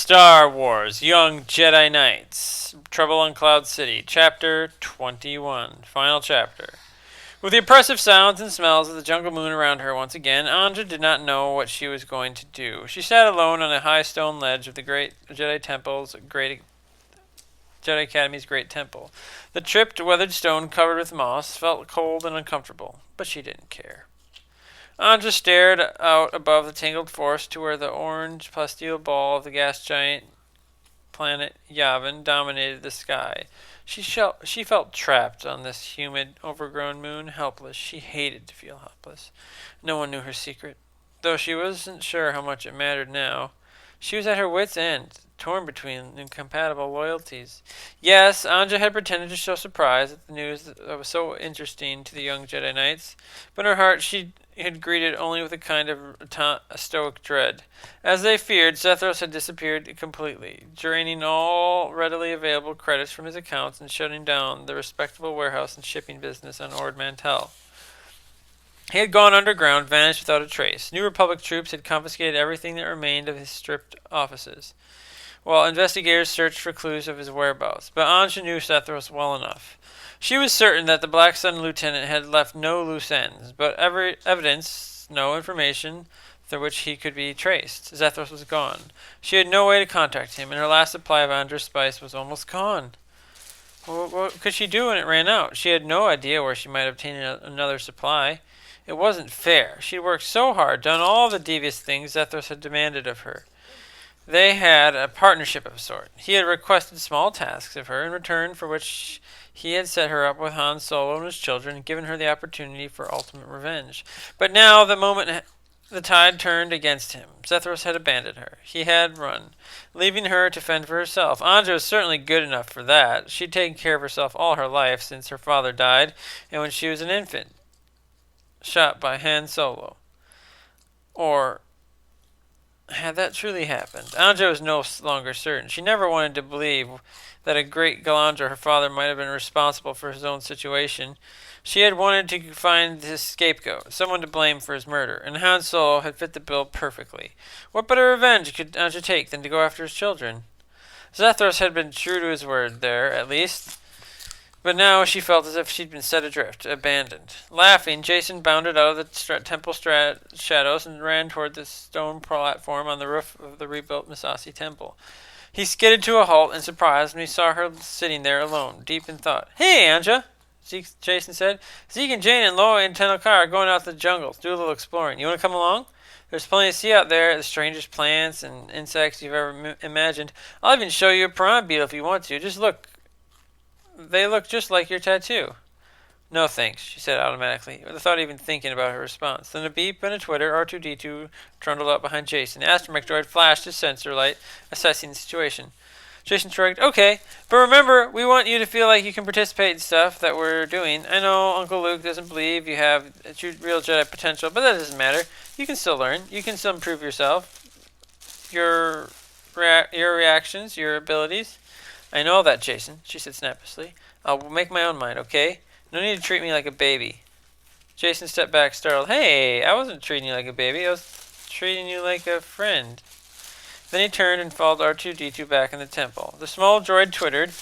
Star Wars Young Jedi Knights Trouble on Cloud City Chapter 21 Final Chapter. With the oppressive sounds and smells of the jungle moon around her once again, Anja did not know what she was going to do. She sat alone on a high stone ledge of the great Jedi Academy's great temple. The chipped, weathered stone covered with moss felt cold and uncomfortable, but she didn't care. Anja stared out above the tangled forest to where the orange plasteel ball of the gas giant planet Yavin dominated the sky. She felt trapped on this humid, overgrown moon, helpless. She hated to feel helpless. No one knew her secret, though she wasn't sure how much it mattered now. She was at her wits' end, torn between incompatible loyalties. Yes, Anja had pretended to show surprise at the news that was so interesting to the young Jedi Knights, but in her heart she had greeted only with a kind of stoic dread. As they feared, Zethros had disappeared completely, draining all readily available credits from his accounts and shutting down the respectable warehouse and shipping business on Ord Mantell. He had gone underground, vanished without a trace. New Republic troops had confiscated everything that remained of his stripped offices, while investigators searched for clues of his whereabouts. But Anja knew Zethros well enough. She was certain that the Black Sun lieutenant had left no loose ends, but every evidence, no information through which he could be traced. Zethros was gone. She had no way to contact him, and her last supply of Andra's spice was almost gone. What could she do when it ran out? She had no idea where she might obtain another supply. It wasn't fair. She had worked so hard, done all the devious things Zethros had demanded of her. They had a partnership of a sort. He had requested small tasks of her, in return for which he had set her up with Han Solo and his children and given her the opportunity for ultimate revenge. But now, the tide turned against him. Zethros had abandoned her. He had run, leaving her to fend for herself. Anja was certainly good enough for that. She'd taken care of herself all her life since her father died, and when she was an infant, shot by Han Solo. Or had that truly happened? Anja was no longer certain. She never wanted to believe that a great Galandra, her father, might have been responsible for his own situation. She had wanted to find his scapegoat, someone to blame for his murder, and Han Solo had fit the bill perfectly. What better revenge could Anja take than to go after his children? Zethros had been true to his word there, at least. But now she felt as if she'd been set adrift, abandoned. Laughing, Jason bounded out of the temple shadows and ran toward the stone platform on the roof of the rebuilt Misasi temple. He skidded to a halt in surprise when he saw her sitting there alone, deep in thought. "Hey, Anja," Jason said. "Zeke and Jane and Loa and Tenokar are going out to the jungle to do a little exploring. You want to come along? There's plenty to see out there, the strangest plants and insects you've ever imagined. I'll even show you a piranha beetle if you want to. Just look. They look just like your tattoo." "No thanks," she said automatically, without even thinking about her response. Then a beep and a twitter, R2-D2 trundled up behind Jason. The astromech droid flashed his sensor light, assessing the situation. Jason shrugged. "Okay, but remember, we want you to feel like you can participate in stuff that we're doing. I know Uncle Luke doesn't believe you have real Jedi potential, but that doesn't matter. You can still learn. You can still improve yourself, your reactions, your abilities." "I know that, Jason," she said snappishly. "I'll make my own mind, okay? No need to treat me like a baby." Jason stepped back, startled. "Hey, I wasn't treating you like a baby. I was treating you like a friend." Then he turned and followed R2-D2 back in the temple. The small droid twittered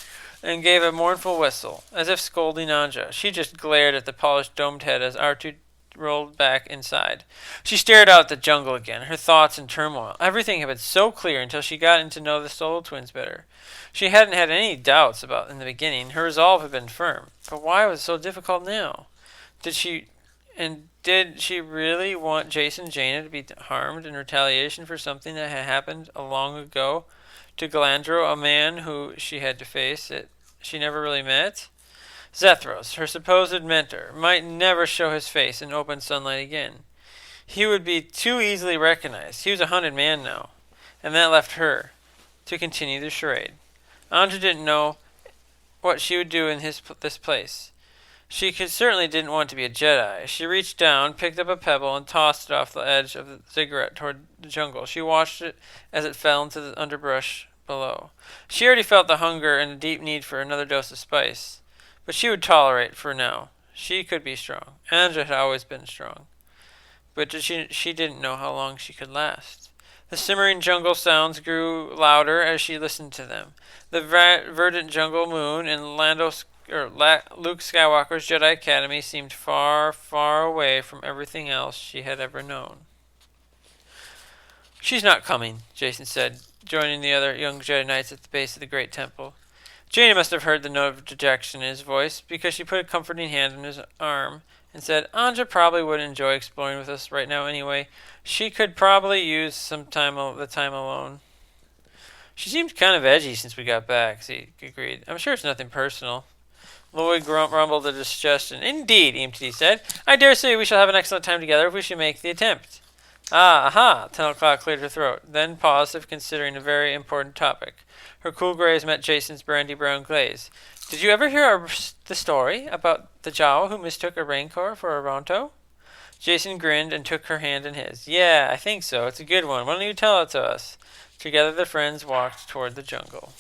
and gave a mournful whistle, as if scolding Anja. She just glared at the polished domed head as R2 rolled back inside. She stared out at the jungle again, her thoughts in turmoil. Everything had been so clear until she got to know the Solo twins better. She hadn't had any doubts about in the beginning. Her resolve had been firm. But why was it so difficult now? Did she really want Jason and Jaina to be harmed in retaliation for something that had happened long ago to Galandro, a man who she had to face that she never really met? Zethros, her supposed mentor, might never show his face in open sunlight again. He would be too easily recognized. He was a hunted man now, and that left her to continue the charade. Anja didn't know what she would do in this place. She certainly didn't want to be a Jedi. She reached down, picked up a pebble, and tossed it off the edge of the ziggurat toward the jungle. She watched it as it fell into the underbrush below. She already felt the hunger and a deep need for another dose of spice. But she would tolerate for now. She could be strong. Anja had always been strong. But she didn't know how long she could last. The simmering jungle sounds grew louder as she listened to them. The verdant jungle moon in Luke Skywalker's Jedi Academy seemed far, far away from everything else she had ever known. She's not coming, Jason said, joining the other young Jedi Knights at the base of the great temple. Janie must have heard the note of dejection in his voice, because she put a comforting hand on his arm and said, Anja probably wouldn't enjoy exploring with us right now anyway. She could probably use the time alone. She seemed kind of edgy since we got back, he agreed. I'm sure it's nothing personal. Lloyd rumbled a suggestion. Indeed, EMTD said. I dare say we shall have an excellent time together if we should make the attempt. Ah, aha, Tunnel Cloud cleared her throat, then paused if considering a very important topic. Her cool grays met Jason's brandy-brown glaze. Did you ever hear the story about the Jawa who mistook a Rancor for a Ronto? Jason grinned and took her hand in his. Yeah, I think so. It's a good one. Why don't you tell it to us? Together the friends walked toward the jungle.